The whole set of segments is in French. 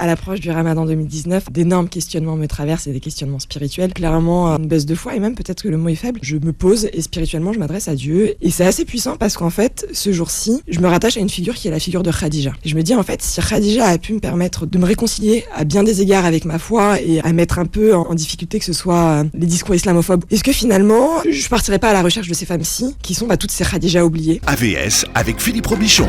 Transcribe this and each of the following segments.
À l'approche du Ramadan 2019, d'énormes questionnements me traversent et des questionnements spirituels. Clairement, une baisse de foi et même peut-être que le mot est faible. Je me pose et spirituellement, je m'adresse à Dieu. Et c'est assez puissant parce qu'en fait, ce jour-ci, je me rattache à une figure qui est la figure de Khadija. Et je me dis en fait, si Khadija a pu me permettre de me réconcilier à bien des égards avec ma foi et à mettre un peu en difficulté que ce soit les discours islamophobes, est-ce que finalement, je partirais pas à la recherche de ces femmes-ci qui sont toutes ces Khadija oubliées? AVS avec Philippe Robichon.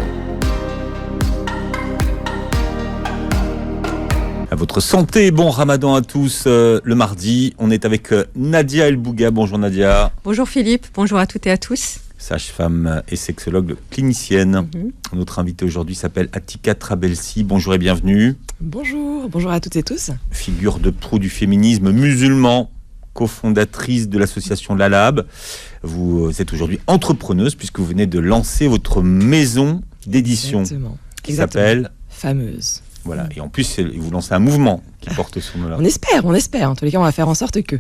À votre santé, bon Ramadan à tous. Le mardi, on est avec Nadia El Bouga. Bonjour Nadia. Bonjour Philippe, bonjour à toutes et à tous. Sage-femme et sexologue clinicienne. Notre invitée aujourd'hui s'appelle Atika Trabelsi. Bonjour et bienvenue. Bonjour à toutes et tous. Figure de proue du féminisme musulman, cofondatrice de l'association Lalab. Vous êtes aujourd'hui entrepreneuse puisque vous venez de lancer votre maison d'édition. Qui s'appelle Fameuse. Voilà, et en plus, vous lancez un mouvement qui porte son nom là. On espère. En tous les cas, on va faire en sorte que...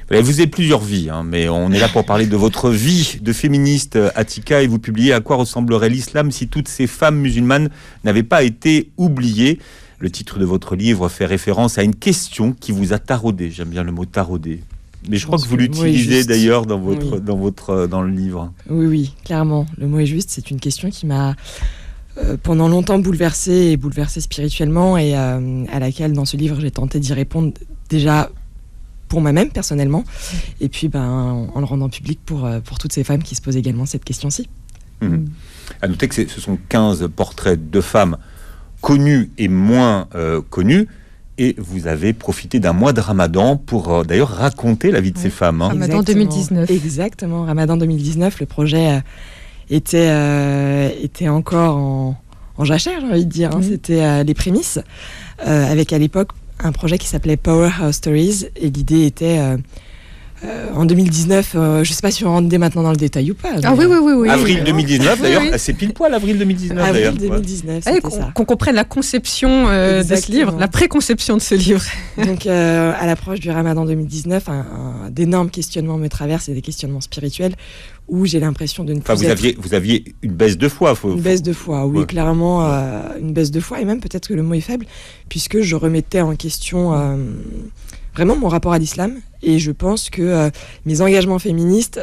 Vous avez plusieurs vies, mais on est là pour parler de votre vie de féministe, Atika, et vous publiez « À quoi ressemblerait l'islam si toutes ces femmes musulmanes n'avaient pas été oubliées ?» Le titre de votre livre fait référence à une question qui vous a taraudé. J'aime bien le mot taraudé. Mais je crois que vous l'utilisez d'ailleurs dans le livre. Oui, clairement. Le mot est juste. C'est une question qui m'a... pendant longtemps bouleversée spirituellement et à laquelle dans ce livre j'ai tenté d'y répondre déjà pour moi-même personnellement et puis en le rendant public pour toutes ces femmes qui se posent également cette question-ci. À noter que ce sont 15 portraits de femmes connues et moins connues et vous avez profité d'un mois de Ramadan pour d'ailleurs raconter la vie de ces femmes. Ramadan 2019. Exactement, Ramadan 2019, le projet... était encore en jachère, j'ai envie de dire. C'était les prémices, avec à l'époque un projet qui s'appelait Powerhouse Stories, et l'idée était en 2019, je ne sais pas si on rentre dès maintenant dans le détail ou pas. Ah oui. Avril 2019, d'ailleurs, c'est pile poil avril 2019. Avril 2019, c'était ça. Qu'on comprenne la conception de ce livre, la préconception de ce livre. Donc, à l'approche du Ramadan 2019, d'énormes questionnements me traversent et des questionnements spirituels où j'ai l'impression de ne plus vous aviez une baisse de foi. Baisse de foi, oui, clairement, une baisse de foi, et même peut-être que le mot est faible, puisque je remettais en question vraiment mon rapport à l'islam, et je pense que mes engagements féministes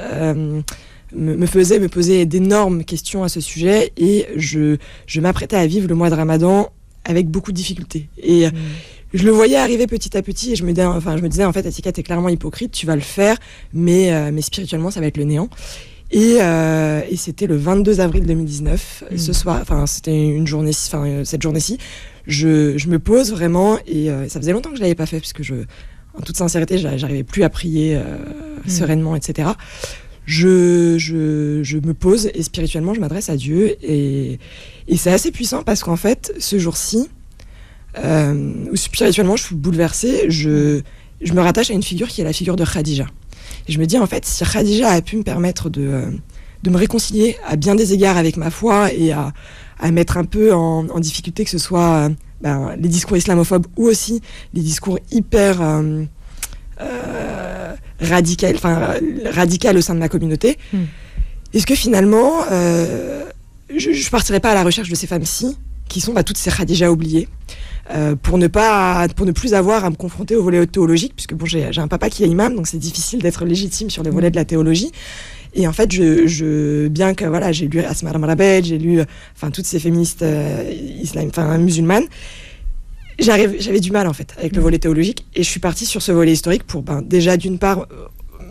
me faisaient me poser d'énormes questions à ce sujet, et je m'apprêtais à vivre le mois de Ramadan avec beaucoup de difficultés. Et je le voyais arriver petit à petit, et je me disais en fait, Atika, t'es clairement hypocrite, tu vas le faire, mais spirituellement, ça va être le néant. Et c'était le 22 avril 2019, ce soir, c'était cette journée-ci, je me pose vraiment, et ça faisait longtemps que je l'avais pas fait, puisque en toute sincérité, j'arrivais plus à prier sereinement, etc. Je me pose et spirituellement, je m'adresse à Dieu, et c'est assez puissant parce qu'en fait, ce jour-ci, où spirituellement je suis bouleversée, je me rattache à une figure qui est la figure de Khadija. Et je me dis en fait, si Khadija a pu me permettre de me réconcilier à bien des égards avec ma foi et à mettre un peu en difficulté que ce soit les discours islamophobes ou aussi les discours hyper radical au sein de ma communauté, est-ce que finalement je partirais pas à la recherche de ces femmes-ci qui sont toutes ces Khadija oubliées, pour ne plus avoir à me confronter au volet théologique, puisque j'ai un papa qui est imam, donc c'est difficile d'être légitime sur les volets de la théologie. Et en fait, bien que j'ai lu Asma Ramrabed, j'ai lu toutes ces féministes musulmanes, j'avais du mal en fait avec le volet théologique, et je suis partie sur ce volet historique pour déjà d'une part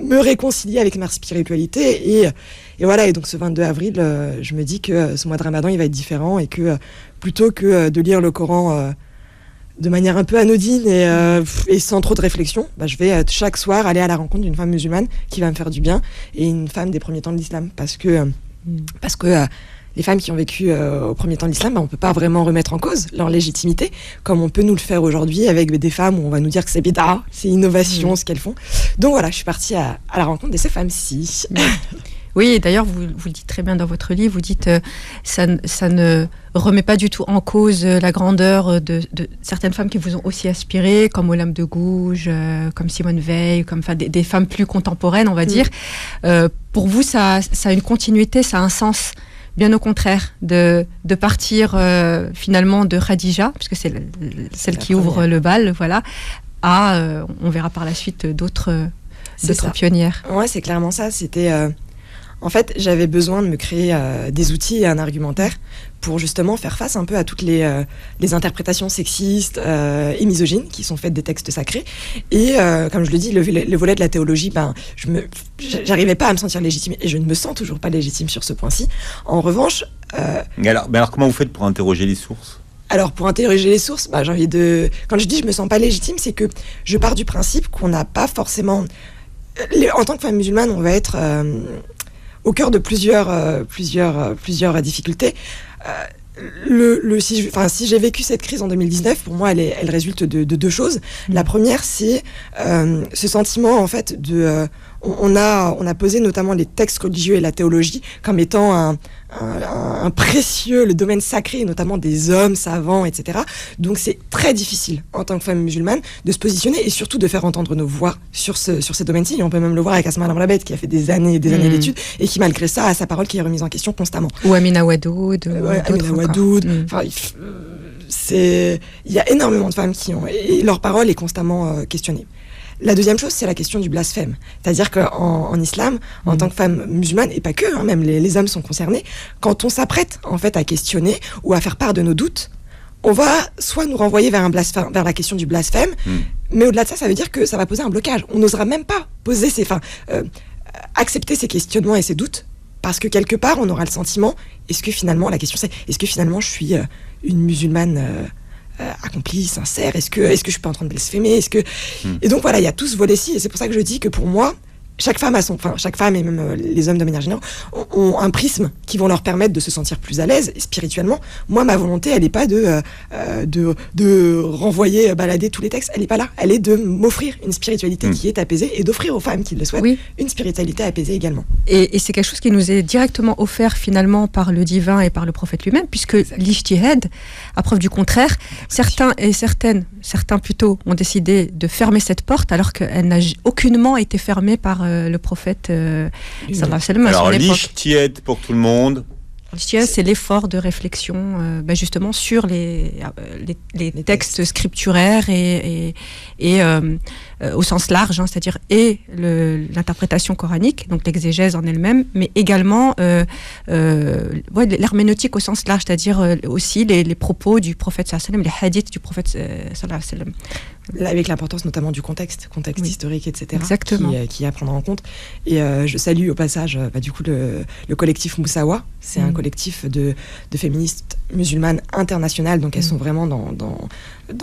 me réconcilier avec ma spiritualité, et voilà. Et donc ce 22 avril, je me dis que ce mois de Ramadan il va être différent, et que plutôt que de lire le Coran de manière un peu anodine et sans trop de réflexion, je vais chaque soir aller à la rencontre d'une femme musulmane qui va me faire du bien, et une femme des premiers temps de l'islam, parce que les femmes qui ont vécu au premier temps de l'islam, on ne peut pas vraiment remettre en cause leur légitimité, comme on peut nous le faire aujourd'hui avec des femmes où on va nous dire que c'est bida, c'est innovation ce qu'elles font. Donc voilà, je suis partie à la rencontre de ces femmes-ci. Oui, et d'ailleurs, vous le dites très bien dans votre livre, vous dites ça ne remet pas du tout en cause la grandeur de certaines femmes qui vous ont aussi aspiré, comme Olympe de Gouges, comme Simone Veil, comme des femmes plus contemporaines, on va dire. Pour vous, ça a une continuité, ça a un sens, bien au contraire, de partir finalement de Khadija, puisque c'est celle qui ouvre le bal, voilà, à, on verra par la suite d'autres pionnières. Ouais, c'est clairement ça. C'était, en fait, j'avais besoin de me créer des outils et un argumentaire pour justement faire face un peu à toutes les interprétations sexistes et misogynes qui sont faites des textes sacrés. Et comme je le dis, le volet de la théologie, j'arrivais pas à me sentir légitime, et je ne me sens toujours pas légitime sur ce point-ci. En revanche... Mais alors, comment vous faites pour interroger les sources ? Alors, pour interroger les sources, j'ai envie de... Quand je dis je me sens pas légitime, c'est que je pars du principe qu'on n'a pas forcément... En tant que femme musulmane, on va être au cœur de plusieurs difficultés. Si j'ai vécu cette crise en 2019, pour moi, elle résulte de deux choses. La première, c'est ce sentiment, en fait, on a posé notamment les textes religieux et la théologie comme étant un précieux, le domaine sacré, notamment des hommes savants, etc. Donc c'est très difficile en tant que femme musulmane de se positionner et surtout de faire entendre nos voix sur ces domaines-ci. Et on peut même le voir avec Asma Lamrabet qui a fait des années et des années d'études et qui malgré ça a sa parole qui est remise en question constamment. Ou Amina Wadoud. Amina Wadoud. Il y a énormément de femmes et leur parole est constamment questionnée. La deuxième chose, c'est la question du blasphème. C'est-à-dire qu'en islam, en tant que femme musulmane, et pas que, même les hommes sont concernés, quand on s'apprête en fait à questionner ou à faire part de nos doutes, on va soit nous renvoyer vers la question du blasphème, mais au-delà de ça, ça veut dire que ça va poser un blocage. On n'osera même pas accepter ces questionnements et ces doutes, parce que quelque part, on aura le sentiment, est-ce que finalement je suis une musulmane accomplie, sincère, est-ce que je suis pas en train de blasphémer, et donc voilà, il y a tout ce volet-ci, et c'est pour ça que je dis que pour moi, chaque femme et même les hommes de manière générale ont un prisme qui vont leur permettre de se sentir plus à l'aise spirituellement. Moi, ma volonté, elle n'est pas de renvoyer, balader tous les textes, elle n'est pas là, elle est de m'offrir une spiritualité qui est apaisée et d'offrir aux femmes qui le souhaitent une spiritualité apaisée également. Et c'est quelque chose qui nous est directement offert finalement par le divin et par le prophète lui-même, puisque l'ijtihad, à preuve du contraire, certains plutôt ont décidé de fermer cette porte alors qu'elle n'a aucunement été fermée par le prophète sallallahu alayhi wa sallam. Alors l'ijtihad pour tout le monde. L'ijtihad, c'est l'effort de réflexion justement sur les textes scripturaires et au sens large, c'est-à-dire l'interprétation coranique, donc l'exégèse en elle-même, mais également l'herméneutique au sens large, c'est-à-dire aussi les propos du prophète sallallahu alayhi wa sallam, les hadiths du prophète sallallahu alayhi wa sallam. Avec l'importance notamment du contexte historique, etc. Exactement. Qui est à prendre en compte. Et je salue au passage le collectif Moussawa. C'est un collectif de féministes musulmanes internationales. Donc elles sont vraiment dans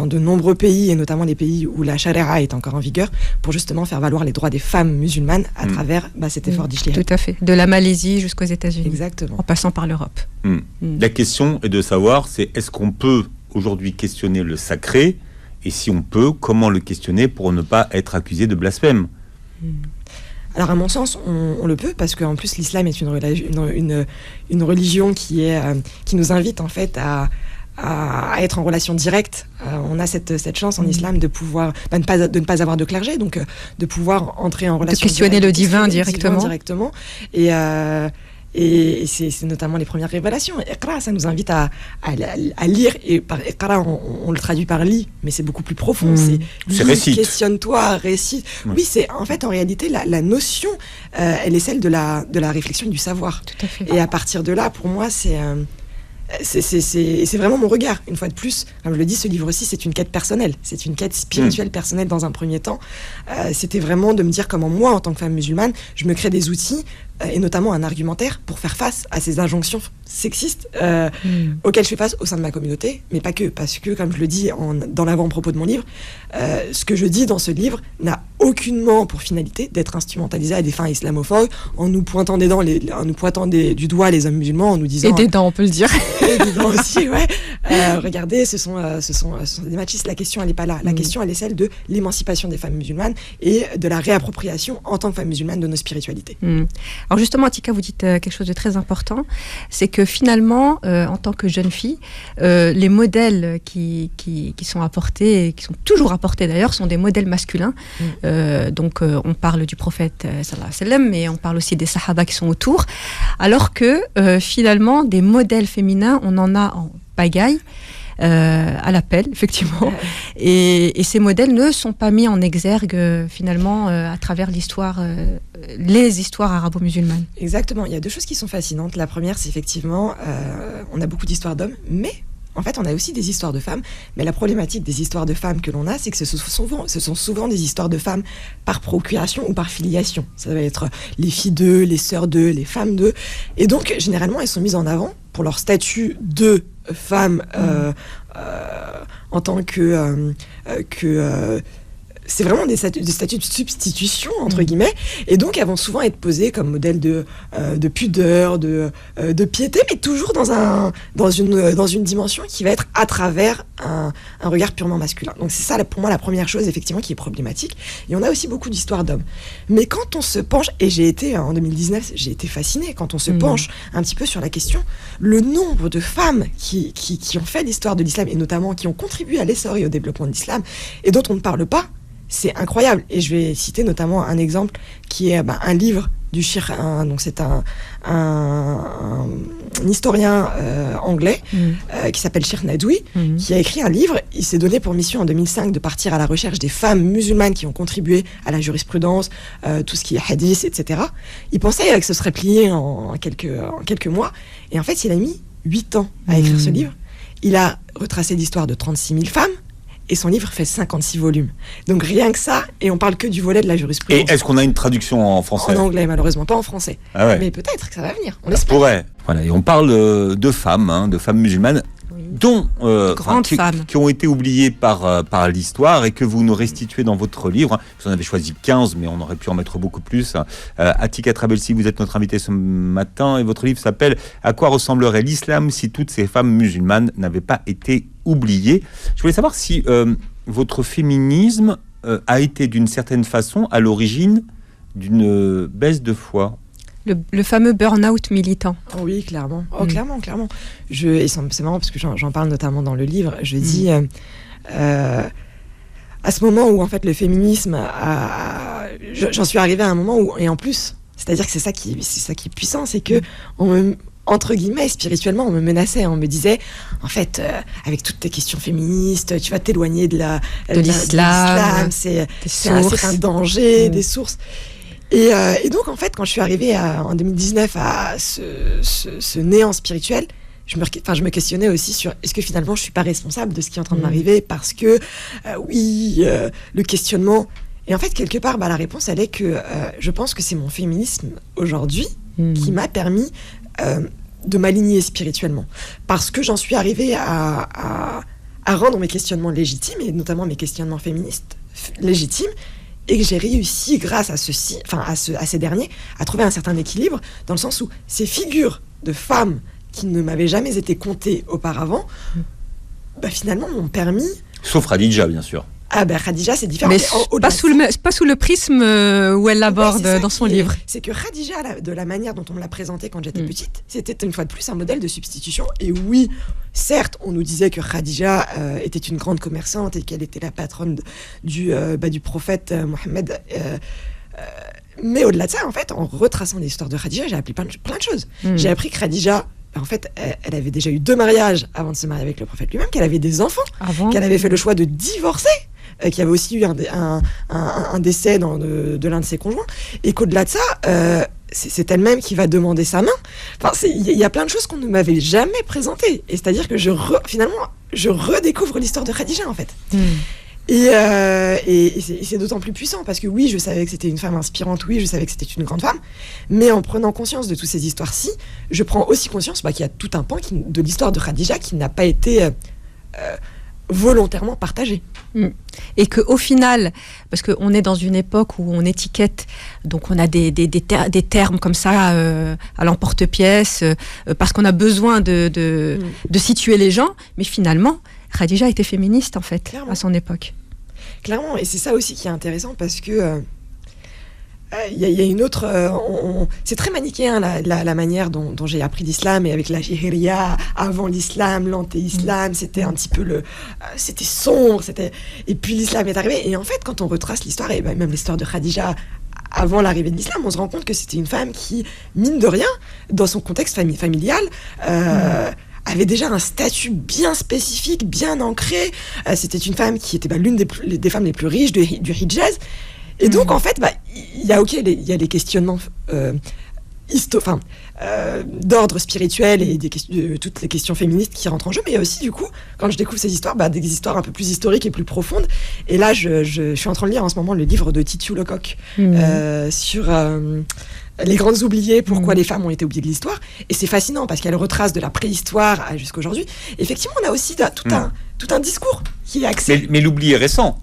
de nombreux pays, et notamment les pays où la charia est encore en vigueur, pour justement faire valoir les droits des femmes musulmanes à travers cet effort d'ijtihad. Tout à fait. De la Malaisie jusqu'aux États-Unis. Exactement. En passant par l'Europe. La question est de savoir, est-ce qu'on peut aujourd'hui questionner le sacré ? Et si on peut, comment le questionner pour ne pas être accusé de blasphème ? Alors à mon sens, on le peut, parce qu'en plus l'islam est une religion qui nous invite en fait à être en relation directe. On a cette chance en islam de pouvoir de ne pas avoir de clergé, donc de pouvoir entrer en relation, de questionner le divin directement. Et c'est notamment les premières révélations. Iqra, ça nous invite à lire, et par Iqra, on le traduit par lit, mais c'est beaucoup plus profond. C'est récite. Questionne-toi, récite. Oui, c'est en fait en réalité la notion, elle est celle de la réflexion et du savoir. Tout à fait. Et à partir de là, pour moi, c'est vraiment mon regard. Une fois de plus, comme je le dis, ce livre-ci, c'est une quête personnelle, c'est une quête spirituelle personnelle dans un premier temps. C'était vraiment de me dire comment moi, en tant que femme musulmane, je me crée des outils, et notamment un argumentaire pour faire face à ces injonctions sexistes auxquelles je fais face au sein de ma communauté, mais pas que, parce que, comme je le dis dans l'avant-propos de mon livre, ce que je dis dans ce livre n'a aucunement pour finalité d'être instrumentalisé à des fins islamophobes, en nous pointant du doigt les hommes musulmans, en nous disant... Et des dents, on peut le dire. Et des dents aussi, ouais. Regardez, ce sont des machistes. La question, elle n'est pas là. La question, elle est celle de l'émancipation des femmes musulmanes et de la réappropriation, en tant que femmes musulmanes, de nos spiritualités. Alors justement, Atika, vous dites quelque chose de très important, c'est que finalement, en tant que jeune fille, les modèles qui sont apportés, et qui sont toujours apportés d'ailleurs, sont des modèles masculins. Donc on parle du prophète sallallahu alayhi wa sallam, mais on parle aussi des sahaba qui sont autour, alors que finalement, des modèles féminins, on en a en pagaille, à l'appel, effectivement. Et ces modèles ne sont pas mis en exergue, finalement, à travers l'histoire, les histoires arabo-musulmanes. Exactement. Il y a deux choses qui sont fascinantes. La première, c'est effectivement, on a beaucoup d'histoires d'hommes, mais en fait, on a aussi des histoires de femmes. Mais la problématique des histoires de femmes que l'on a, c'est que ce sont souvent des histoires de femmes par procuration ou par filiation. Ça va être les filles d'eux, les sœurs d'eux, les femmes d'eux. Et donc, généralement, elles sont mises en avant pour leur statut de femme en tant que c'est vraiment des statuts de substitution, entre guillemets, et donc elles vont souvent être posées comme modèle de pudeur, de piété, mais toujours dans une dimension qui va être à travers un regard purement masculin. Donc c'est ça, pour moi, la première chose, effectivement, qui est problématique. Et on a aussi beaucoup d'histoires d'hommes. Mais quand on se penche, et en 2019, j'ai été fascinée, quand on se penche un petit peu sur la question, le nombre de femmes qui ont fait l'histoire de l'islam, et notamment qui ont contribué à l'essor et au développement de l'islam, et dont on ne parle pas, c'est incroyable. Et je vais citer notamment un exemple qui est un livre du Cheikh, donc c'est un historien anglais qui s'appelle Cheikh Nadoui, qui a écrit un livre. Il s'est donné pour mission en 2005 de partir à la recherche des femmes musulmanes qui ont contribué à la jurisprudence, tout ce qui est hadith, etc. Il pensait que ce serait plié en quelques mois. Et en fait, il a mis 8 ans à écrire ce livre. Il a retracé l'histoire de 36 000 femmes. Et son livre fait 56 volumes. Donc rien que ça, et on parle que du volet de la jurisprudence. Et est-ce qu'on a une traduction en français ? En anglais, malheureusement, pas en français. Ah ouais. Mais peut-être que ça va venir, on Ça espère. pourrait. Voilà, et on parle de femmes musulmanes, dont qui ont été oubliées par l'histoire et que vous nous restituez dans votre livre. Vous en avez choisi 15, mais on aurait pu en mettre beaucoup plus. Atika Trabelsi, vous êtes notre invitée ce matin et votre livre s'appelle « À quoi ressemblerait l'islam si toutes ces femmes musulmanes n'avaient pas été oubliées ?» Je voulais savoir si votre féminisme a été d'une certaine façon à l'origine d'une baisse de foi. Le fameux burn-out militant. Oui, clairement. Clairement. Et c'est marrant parce que j'en parle notamment dans le livre. Je dis, à ce moment où en fait le féminisme, j'en suis arrivée à un moment où, et en plus, c'est-à-dire que c'est ça qui est puissant, c'est que entre guillemets, spirituellement, on me menaçait, on me disait, en fait, avec toutes tes questions féministes, tu vas t'éloigner de l'islam, c'est un danger, des sources. Et donc, en fait, quand je suis arrivée en 2019 à ce néant spirituel, je me questionnais aussi sur est-ce que finalement je suis pas responsable de ce qui est en train de m'arriver, parce que, le questionnement. Et en fait, quelque part, la réponse, elle est que je pense que c'est mon féminisme aujourd'hui qui m'a permis de m'aligner spirituellement. Parce que j'en suis arrivée à rendre mes questionnements légitimes, et notamment mes questionnements féministes légitimes, et que j'ai réussi, grâce à ces derniers, à trouver un certain équilibre, dans le sens où ces figures de femmes qui ne m'avaient jamais été comptées auparavant, finalement m'ont permis... Sauf Khadija, bien sûr. Khadija, c'est différent. Mais pas sous le prisme où elle l'aborde dans son livre. C'est que Khadija, de la manière dont on me l'a présentée quand j'étais petite, c'était une fois de plus un modèle de substitution. Et oui, certes, on nous disait que Khadija était une grande commerçante et qu'elle était la patronne du prophète Mohammed. Mais au-delà de ça, en fait, en retraçant l'histoire de Khadija, j'ai appris plein de choses. J'ai appris que Khadija, en fait, elle avait déjà eu 2 mariages avant de se marier avec le prophète lui-même, qu'elle avait des enfants, qu'elle avait fait le choix de divorcer, qu'il y avait aussi eu un décès de l'un de ses conjoints, et qu'au-delà de ça, c'est elle-même qui va demander sa main. Il y a plein de choses qu'on ne m'avait jamais présentées. Et c'est-à-dire que finalement, je redécouvre l'histoire de Khadija, en fait. Et c'est d'autant plus puissant parce que oui, je savais que c'était une femme inspirante, oui, je savais que c'était une grande femme, mais en prenant conscience de toutes ces histoires-ci, je prends aussi conscience qu'il y a tout un pan de l'histoire de Khadija qui n'a pas été volontairement partagé. Et qu'au final, parce qu'on est dans une époque où on étiquette, donc on a des termes comme ça à l'emporte-pièce, parce qu'on a besoin de situer les gens, mais finalement, Khadija était féministe en fait, clairement, à son époque. Clairement, et c'est ça aussi qui est intéressant parce que il y a une autre... c'est très manichéen, la manière dont j'ai appris l'islam, et avec la jihriya, avant l'islam, l'anté-islam, c'était un petit peu c'était sombre, et puis l'islam est arrivé. Et en fait, quand on retrace l'histoire, et même l'histoire de Khadija, avant l'arrivée de l'islam, on se rend compte que c'était une femme qui, mine de rien, dans son contexte familial, avait déjà un statut bien spécifique, bien ancré. C'était une femme qui était l'une des femmes les plus riches du Hijaz. Et donc, en fait, il y a les questionnements d'ordre spirituel et toutes les questions féministes qui rentrent en jeu, mais il y a aussi, du coup, quand je découvre ces histoires, des histoires un peu plus historiques et plus profondes. Et là, je suis en train de lire en ce moment le livre de Titiou Lecoq sur les grandes oubliées, pourquoi les femmes ont été oubliées de l'histoire. Et c'est fascinant parce qu'elle retrace de la préhistoire jusqu'à aujourd'hui. Effectivement, on a aussi tout un discours qui est axé. Mais l'oubli est récent.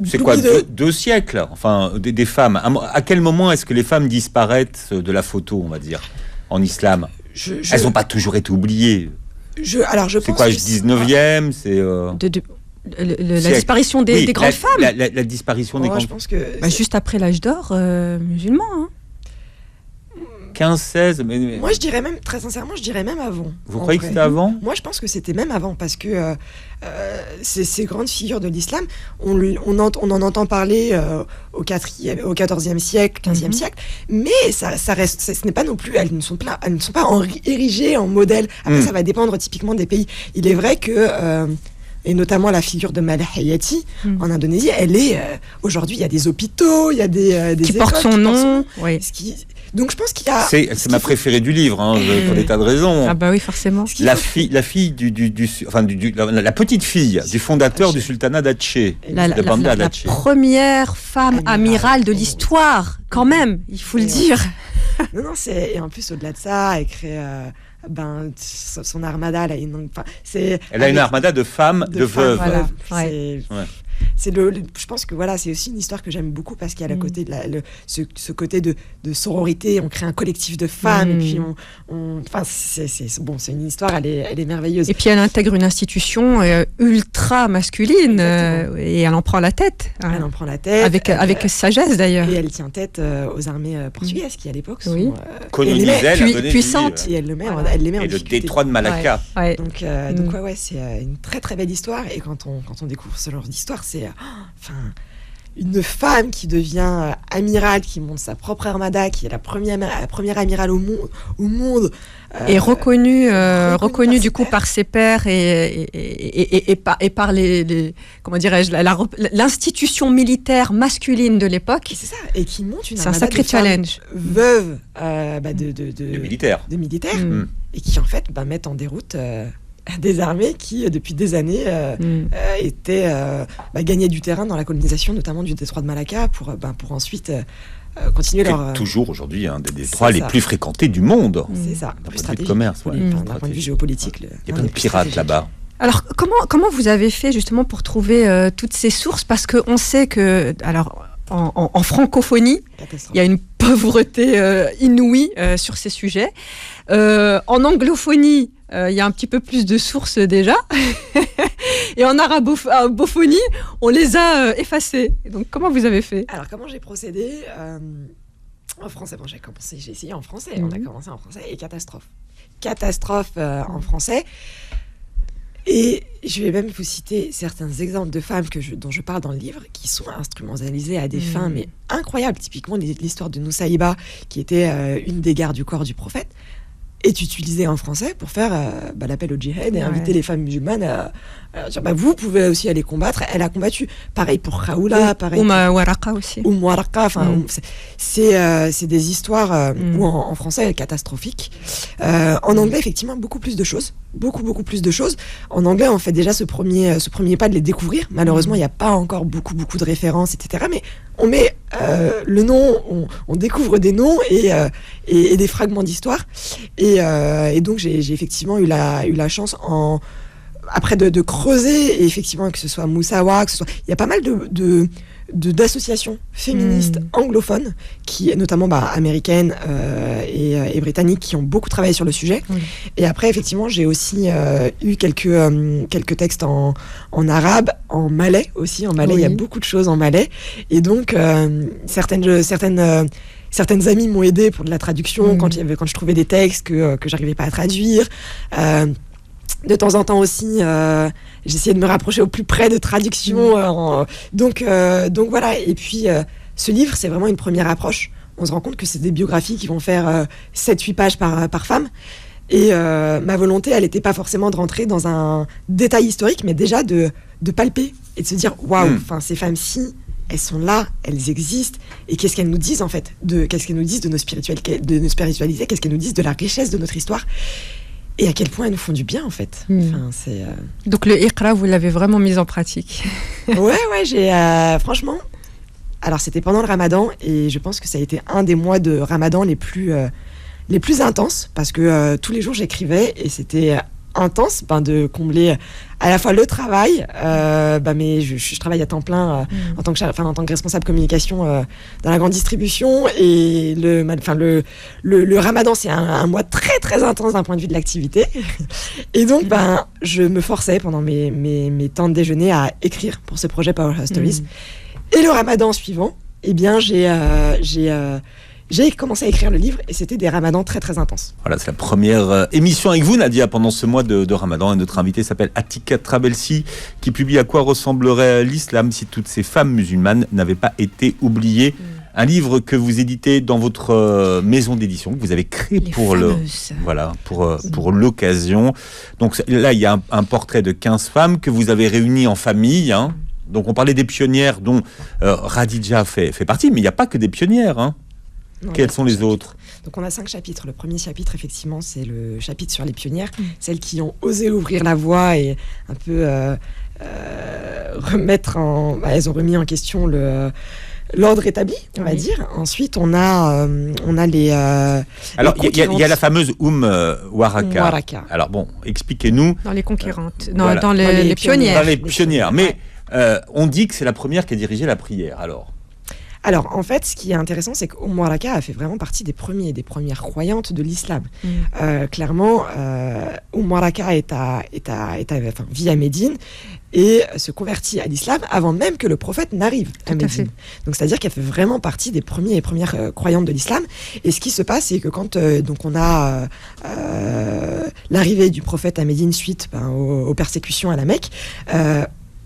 C'est quoi, 2 siècles, enfin, des femmes. À quel moment est-ce que les femmes disparaissent de la photo, on va dire, en islam? Elles n'ont pas toujours été oubliées. Je pense c'est quoi, le 19e, c'est... la disparition des grandes femmes. La disparition des grandes femmes. Je pense que... juste après l'âge d'or musulman. 15, 16... Moi, je dirais même, très sincèrement, avant. Vous croyez que c'était avant? Moi, je pense que c'était même avant, parce que ces grandes figures de l'islam, on en entend parler au XIVe siècle, XVe siècle, mais ça reste, ce n'est pas non plus, elles ne sont pas érigées en modèle. Après, ça va dépendre typiquement des pays. Il est vrai que... et notamment la figure de Maleh Hayati en Indonésie, elle est... aujourd'hui, il y a des hôpitaux, il y a des qui portent son nom. Oui. Donc je pense qu'il y a... C'est ma préférée du livre, pour des tas de raisons. Ah bah oui, forcément. La fille la petite fille du fondateur du sultanat d'Aceh, de Banda la d'Aceh. Première femme amirale de l'histoire, quand même, il faut le dire. Non, et en plus, au-delà de ça, elle crée... son armada, elle a une armada de femmes, de veuves. Voilà. Je pense que c'est aussi une histoire que j'aime beaucoup parce qu'il y a le côté ce côté de sororité. On crée un collectif de femmes et puis c'est une histoire, elle est merveilleuse. Et puis elle intègre une institution ultra masculine et elle en prend la tête. Elle en prend la tête avec sagesse d'ailleurs. Et elle tient tête aux armées portugaises qui à l'époque sont puissantes. Et elle les met en difficulté. Le détroit de Malacca. Ouais. Donc c'est une très très belle histoire. Et quand on découvre ce genre d'histoire, c'est une femme qui devient amirale, qui monte sa propre armada, qui est la première amirale au monde. Et reconnue du coup par ses pairs et par les comment dirais-je, l'institution militaire masculine de l'époque. C'est ça, et qui monte une armada. C'est un sacré challenge. Veuve de militaires. Et qui en fait mettent en déroute des armées qui, depuis des années, gagnaient du terrain dans la colonisation, notamment du détroit de Malacca, pour ensuite continuer leur... Toujours aujourd'hui un des détroits les plus fréquentés du monde. C'est ça, d'un point de vue de commerce. D'un point de vue géopolitique. Il y a plein de pirates là-bas. Alors, comment vous avez fait justement pour trouver toutes ces sources? Parce qu'on sait que... En francophonie, il y a une pauvreté inouïe sur ces sujets. En anglophonie, il y a un petit peu plus de sources déjà. Et en arabophonie, on les a effacées. Donc, comment vous avez fait? Alors, comment j'ai procédé? En français, j'ai essayé en français. On a commencé en français et catastrophe. En français. Et je vais même vous citer certains exemples de femmes dont je parle dans le livre, qui sont instrumentalisées à des fins mais incroyables. Typiquement, l'histoire de Noussaïba, qui était une des gardes du corps du prophète, est utilisée en français pour faire l'appel au djihad et inviter les femmes musulmanes à dire vous pouvez aussi aller combattre. Elle a combattu. Pareil pour Khawla, pareil pour Waraka aussi. Waraka, c'est des histoires en français catastrophiques. En anglais, effectivement, beaucoup plus de choses. Beaucoup plus de choses. En anglais, on fait déjà ce premier pas de les découvrir. Malheureusement, il n'y a pas encore beaucoup de références, etc. Mais on met le nom, on découvre des noms et des fragments d'histoire. Et donc, j'ai effectivement eu la chance après de creuser, et effectivement, que ce soit Moussawa, il y a pas mal d'associations féministes anglophones, qui notamment américaines et britanniques, qui ont beaucoup travaillé sur le sujet. Et après, effectivement, j'ai aussi eu quelques textes en arabe, en malais aussi. En malais, il y a beaucoup de choses en malais. Et donc, certaines amies m'ont aidé pour de la traduction quand je trouvais des textes que j'arrivais pas à traduire. De temps en temps aussi, j'essayais de me rapprocher au plus près de traduction. Donc voilà. Et puis, ce livre, c'est vraiment une première approche. On se rend compte que c'est des biographies qui vont faire 7-8 pages par femme. Et ma volonté, elle n'était pas forcément de rentrer dans un détail historique, mais déjà de palper et de se dire, waouh, ces femmes-ci, elles sont là, elles existent, et qu'est-ce qu'elles nous disent en fait, qu'est-ce qu'elles nous disent de nos spiritualités, qu'est-ce qu'elles nous disent de la richesse de notre histoire, et à quel point elles nous font du bien en fait. Donc le Iqra, vous l'avez vraiment mis en pratique. Ouais, j'ai franchement, alors c'était pendant le Ramadan, et je pense que ça a été un des mois de Ramadan les plus intenses, parce que tous les jours j'écrivais, et c'était intense de combler à la fois le travail, mais je travaille à temps plein en tant que responsable communication dans la grande distribution, et le Ramadan, c'est un mois très très intense d'un point de vue de l'activité, et donc je me forçais pendant mes temps de déjeuner à écrire pour ce projet Powerhouse Stories. Et le Ramadan suivant, j'ai commencé à écrire le livre, et c'était des ramadans très très intenses. Voilà, c'est la première émission avec vous, Nadia, pendant ce mois de Ramadan. Et notre invitée s'appelle Atika Trabelsi, qui publie À quoi ressemblerait l'islam si toutes ces femmes musulmanes n'avaient pas été oubliées. Un livre que vous éditez dans votre maison d'édition, que vous avez créé pour l'occasion. Donc là, il y a un portrait de 15 femmes que vous avez réunies en famille. Donc on parlait des pionnières dont Khadija fait partie, mais il n'y a pas que des pionnières. Non, quels sont les autres ? Donc on a 5 chapitres. Le premier chapitre, effectivement, c'est le chapitre sur les pionnières, celles qui ont osé ouvrir la voie et un peu elles ont remis en question l'ordre établi, on va dire. Ensuite, on a les... Alors, il y a la fameuse Waraka. Alors bon, expliquez-nous... Dans les conquérantes, dans les pionnières. Dans les pionnières, mais on dit que c'est la première qui a dirigé la prière, Alors, en fait, ce qui est intéressant, c'est qu'Oumou Waraka a fait vraiment partie des premières croyantes de l'islam. Clairement, Oumou Waraka vit à Médine et se convertit à l'islam avant même que le prophète n'arrive à Médine. Donc, c'est-à-dire qu'elle fait vraiment partie des premières croyantes de l'islam. Et ce qui se passe, c'est que quand on a l'arrivée du prophète à Médine suite aux persécutions à la Mecque,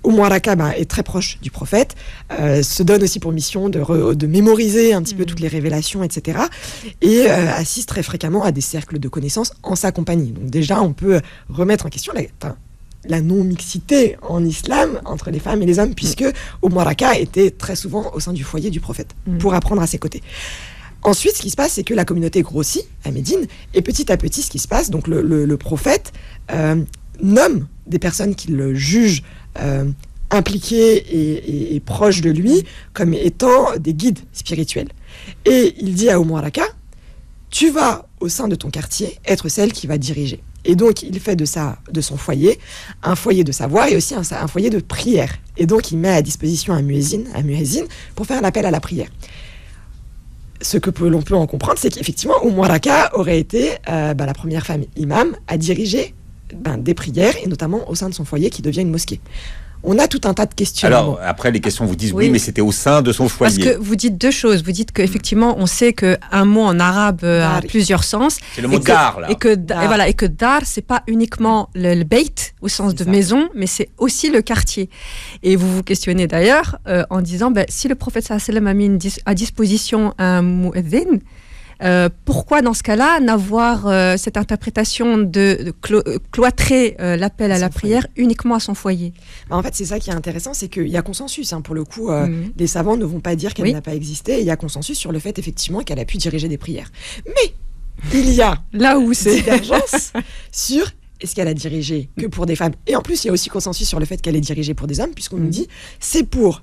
Oumou Waraka est très proche du prophète, se donne aussi pour mission de mémoriser un petit peu toutes les révélations, etc. Et assiste très fréquemment à des cercles de connaissances en sa compagnie. Donc déjà, on peut remettre en question la non-mixité en islam entre les femmes et les hommes, puisque Oumou Waraka était très souvent au sein du foyer du prophète, pour apprendre à ses côtés. Ensuite, ce qui se passe, c'est que la communauté grossit à Médine, et petit à petit, ce qui se passe, donc le prophète nomme des personnes qui le jugent impliqués et proches de lui comme étant des guides spirituels. Et il dit à Oumou Waraka, tu vas au sein de ton quartier être celle qui va diriger. Et donc il fait de son foyer un foyer de savoir et aussi un foyer de prière. Et donc il met à disposition un muezzin pour faire l'appel à la prière. Ce que l'on peut en comprendre, c'est qu'effectivement Oumou Waraka aurait été la première femme imam à diriger des prières, et notamment au sein de son foyer qui devient une mosquée. On a tout un tas de questions. Alors, après, les questions vous disent oui, mais c'était au sein de son foyer. Parce que vous dites deux choses. Vous dites qu'effectivement, on sait qu'un mot en arabe a plusieurs sens. C'est le mot dar, là. Et que dar, c'est pas uniquement le beit, au sens de maison, mais c'est aussi le quartier. Et vous vous questionnez d'ailleurs en disant, si le prophète sallallahu alayhi wa sallam a mis à disposition un muezzin, pourquoi dans ce cas-là n'avoir cette interprétation de cloîtrer l'appel à la prière uniquement à son foyer ? En fait, c'est ça qui est intéressant, c'est qu'il y a consensus. Pour le coup, les savants ne vont pas dire qu'elle n'a pas existé. Il y a consensus sur le fait, effectivement, qu'elle a pu diriger des prières. Mais il y a là où c'est divergence sur est-ce qu'elle a dirigé que pour des femmes. Et en plus, il y a aussi consensus sur le fait qu'elle ait dirigé pour des hommes, puisqu'on nous dit c'est pour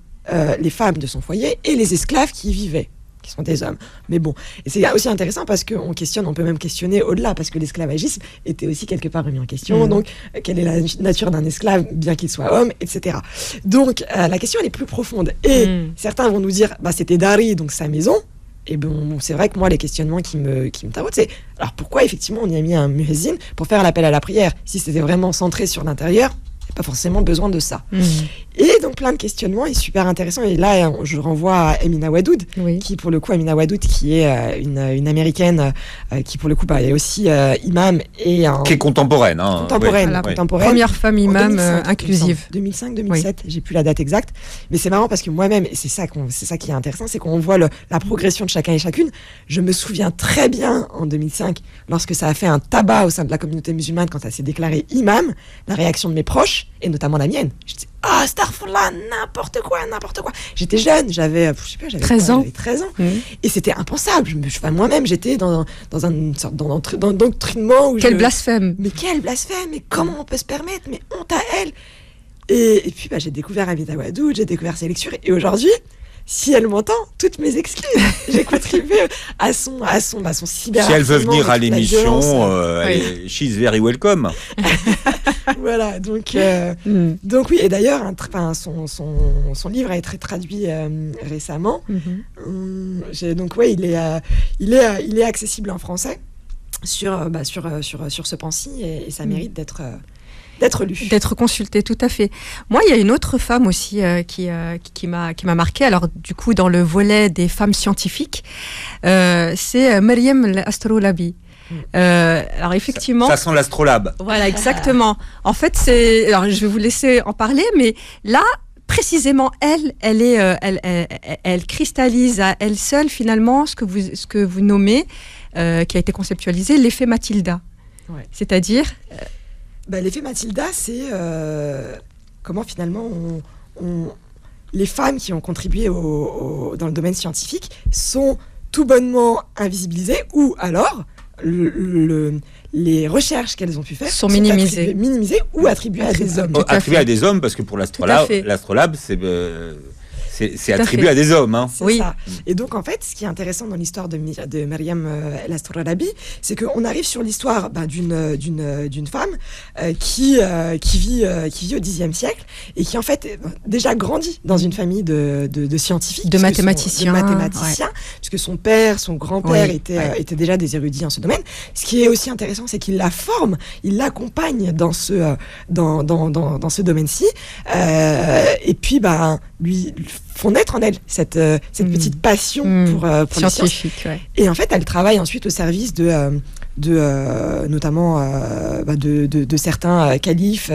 les femmes de son foyer et les esclaves qui y vivaient. qui sont des hommes. Mais bon, et c'est aussi intéressant parce qu'on peut même questionner au-delà, parce que l'esclavagisme était aussi quelque part remis en question. Donc, quelle est la nature d'un esclave, bien qu'il soit homme, etc. Donc, la question, elle est plus profonde. Et certains vont nous dire, c'était Dari, donc sa maison. Et bon, c'est vrai que moi, les questionnements qui me taraudent, c'est alors pourquoi effectivement on y a mis un muezzin pour faire l'appel à la prière? Si c'était vraiment centré sur l'intérieur, il n'y a pas forcément besoin de ça. Et donc plein de questionnements, et super intéressant. Et là, je renvoie à Amina Wadoud, qui pour le coup, Amina Wadoud, qui est une américaine, qui pour le coup est aussi imam et qui est contemporaine. Contemporaine. Première femme imam inclusive. 2005-2007, j'ai plus la date exacte. Mais c'est marrant parce que moi-même, et c'est ça qui est intéressant, c'est qu'on voit la progression de chacun et chacune. Je me souviens très bien en 2005, lorsque ça a fait un tabac au sein de la communauté musulmane, quand ça s'est déclaré imam, la réaction de mes proches, et notamment la mienne. Je disais, astaghfirullah, n'importe quoi. J'étais jeune, j'avais 13 ans. Et c'était impensable. Moi-même, j'étais dans une sorte d'endoctrinement. Quel blasphème. Mais quel blasphème. Mais comment on peut se permettre? Mais honte à elle. Et puis, j'ai découvert Amina Wadoud, j'ai découvert ses lectures. Et aujourd'hui, si elle m'entend, toutes mes excuses. J'ai contribué à son cyberharcèlement. Si elle veut venir à l'émission, she's very welcome. Voilà, donc oui, et d'ailleurs, son livre a été traduit récemment. Donc ouais, il est accessible en français sur ce pan-ci, et ça mérite d'être lu. D'être consulté, tout à fait. Moi, il y a une autre femme aussi qui m'a marquée. Alors, du coup, dans le volet des femmes scientifiques, c'est Maryam al-Astrolabi. Alors effectivement, ça sent l'astrolabe. Voilà, exactement. En fait, alors je vais vous laisser en parler, mais là, précisément, elle cristallise à elle seule finalement ce que vous nommez, qui a été conceptualisé, l'effet Mathilda. Ouais. C'est-à-dire l'effet Mathilda, c'est comment finalement les femmes qui ont contribué dans le domaine scientifique sont tout bonnement invisibilisées, ou alors les recherches qu'elles ont pu faire sont minimisées ou attribuées à des hommes. Attribuées à des hommes, parce que pour l'astrolabe, c'est attribué à des hommes. Hein. C'est ça. Et donc, en fait, ce qui est intéressant dans l'histoire de Maryam el-Astrolabi, c'est qu'on arrive sur l'histoire d'une femme qui vit au Xe siècle, et qui, en fait, déjà grandit dans une famille de scientifiques. De mathématiciens. Puisque son père, son grand-père étaient déjà des érudits en ce domaine. Ce qui est aussi intéressant, c'est qu'il la forme, il l'accompagne dans ce domaine-ci. Et puis, lui font naître en elle cette petite passion pour scientifique. Ouais. Et en fait, elle travaille ensuite au service notamment de certains califes,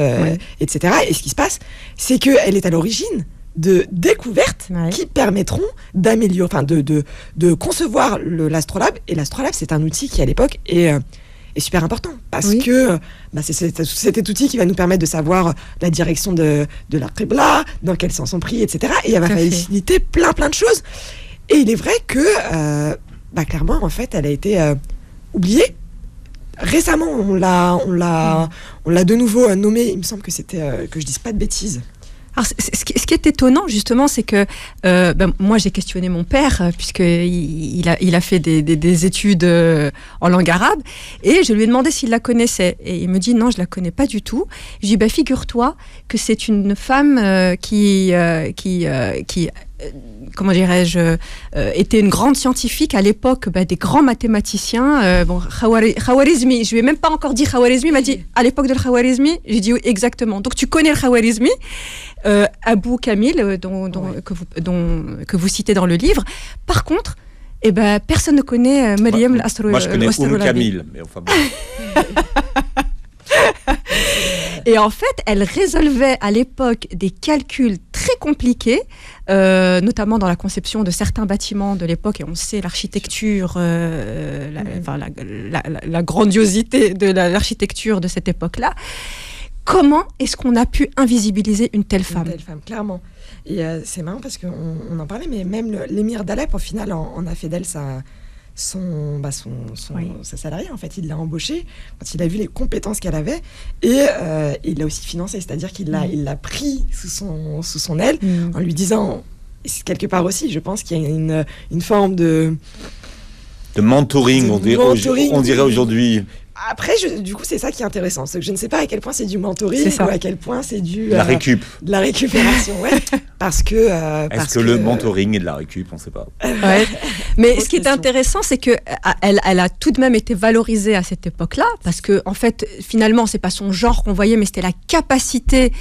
etc. Et ce qui se passe, c'est qu'elle est à l'origine de découvertes qui permettront d'améliorer, de concevoir l'astrolabe. Et l'astrolabe, c'est un outil qui, à l'époque, est super important, parce que c'est cet outil qui va nous permettre de savoir la direction de la Qibla, dans quel sens on prie, etc. Et elle va faciliter plein de choses. Et il est vrai que clairement, en fait, elle a été oubliée. Récemment, on l'a de nouveau nommée. Il me semble que c'était que je dise pas de bêtises. Alors, ce qui est étonnant, justement, c'est que moi, j'ai questionné mon père, puisqu'il a fait des études en langue arabe, et je lui ai demandé s'il la connaissait. Et il me dit, non, je la connais pas du tout. Je lui ai dit, figure-toi que c'est une femme qui comment dirais-je, était une grande scientifique à l'époque des grands mathématiciens. Khawarizmi, je lui ai même pas encore dit Khawarizmi, il m'a dit à l'époque de Khawarizmi, j'ai dit oui, exactement. Donc tu connais le Khawarizmi, Abou Kamil, que vous citez dans le livre. Par contre, personne ne connaît Maryam al-Astrolabi. Moi je connais Kamil, mais enfin bon. Et en fait, elle résolvait à l'époque des calculs très compliqués, notamment dans la conception de certains bâtiments de l'époque. Et on sait l'architecture, la grandiosité de l'architecture de cette époque-là. Comment est-ce qu'on a pu invisibiliser une telle femme ? Une telle femme, clairement. Et c'est marrant parce qu'on en parlait, mais même l'émir d'Alep, au final, en a fait d'elle sa salarié. En fait, il l'a embauchée quand il a vu les compétences qu'elle avait, et il l'a aussi financée, c'est-à-dire qu'il l'a pris sous son aile, en lui disant quelque part aussi, je pense qu'il y a une forme de mentoring, on dirait aujourd'hui. Après, du coup, c'est ça qui est intéressant. C'est que je ne sais pas à quel point c'est du mentoring ou à quel point c'est du... La récup. De la récupération, ouais. Parce que... Est-ce que le mentoring est de la récup? On ne sait pas. Ouais. Mais ce qui est intéressant, c'est qu'elle a tout de même été valorisée à cette époque-là, parce que, en fait, finalement, c'est pas son genre qu'on voyait, mais c'était la capacité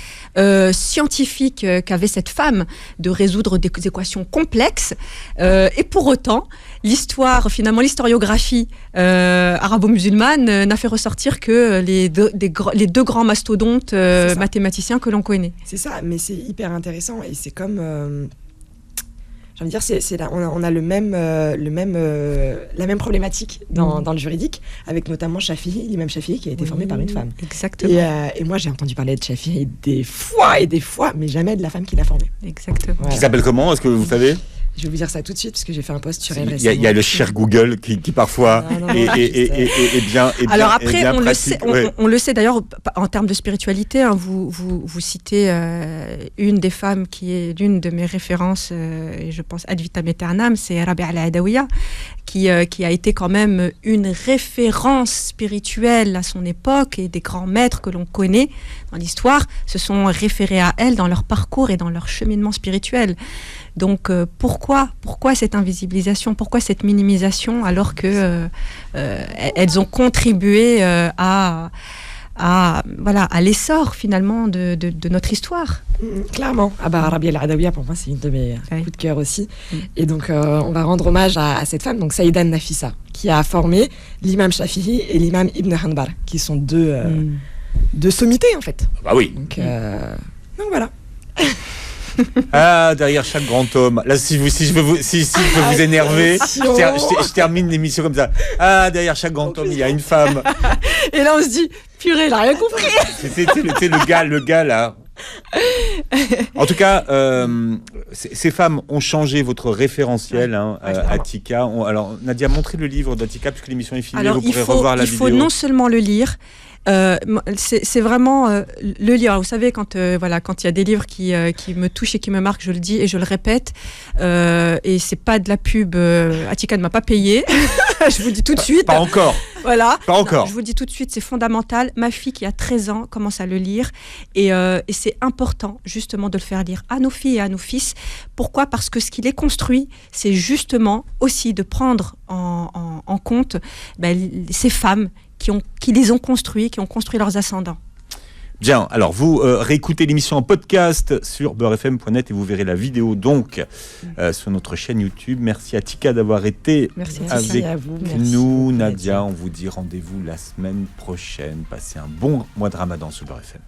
scientifique qu'avait cette femme de résoudre des équations complexes. Et pour autant, l'historiographie arabo-musulmane n'a fait ressortir que les deux grands mastodontes mathématiciens que l'on connaît. C'est ça, mais c'est hyper intéressant et c'est comme... j'ai envie de dire, on a la même problématique dans le juridique, avec notamment l'imam Shafi'i qui a été formé par une femme. Exactement. Et moi, j'ai entendu parler de Shafi'i des fois, mais jamais de la femme qui l'a formé. Exactement. Voilà. Qui s'appelle comment? Est-ce que vous savez? Je vais vous dire ça tout de suite parce que j'ai fait un post sur elle Il récemment. y a le cher Google qui parfois est bien. Alors après, bien on pratique. on le sait d'ailleurs en termes de spiritualité. Hein, vous citez une des femmes qui est l'une de mes références, et je pense ad vitam aeternam, c'est Rabia al-Adawiya, qui a été quand même une référence spirituelle à son époque, et des grands maîtres que l'on connaît dans l'histoire se sont référés à elle dans leur parcours et dans leur cheminement spirituel. Donc pourquoi cette invisibilisation, pourquoi cette minimisation alors que elles ont contribué à l'essor finalement de notre histoire. Clairement. Rabia al-Adawiya, pour moi, c'est une de mes coups de cœur aussi. Et donc, on va rendre hommage à cette femme, donc Saïda Nafissa, qui a formé l'imam Shafi'i et l'imam Ibn Hanbal, qui sont deux sommités, en fait. Bah oui. Donc voilà. Ah, derrière chaque grand homme. Là, si je peux vous énerver, je termine l'émission comme ça. Ah, derrière chaque grand homme, il y a une femme. Et là, on se dit, purée, il a rien compris. C'était le gars là. En tout cas, ces femmes ont changé votre référentiel, Atika. Alors, Nadia, montrez le livre d'Atika puisque l'émission est finie. Alors, vous pourrez revoir la vidéo. Il faut non seulement le lire. C'est vraiment le livre. Vous savez, quand il y a des livres qui me touchent et qui me marquent, je le dis et je le répète. Et c'est pas de la pub. Atika ne m'a pas payé. Je vous dis tout de suite. Pas encore. Voilà. Pas encore. Non, je vous dis tout de suite, c'est fondamental. Ma fille qui a 13 ans commence à le lire et c'est important justement de le faire lire à nos filles et à nos fils. Pourquoi ? Parce que ce qui les construit, c'est justement aussi de prendre en compte ces femmes qui les ont construits, qui ont construit leurs ascendants. Bien, alors vous réécoutez l'émission en podcast sur beurrefm.net et vous verrez la vidéo donc sur notre chaîne YouTube. Merci à Tika d'avoir été avec nous. Nadia, on vous dit rendez-vous la semaine prochaine. Passez un bon mois de Ramadan sur Beurre FM.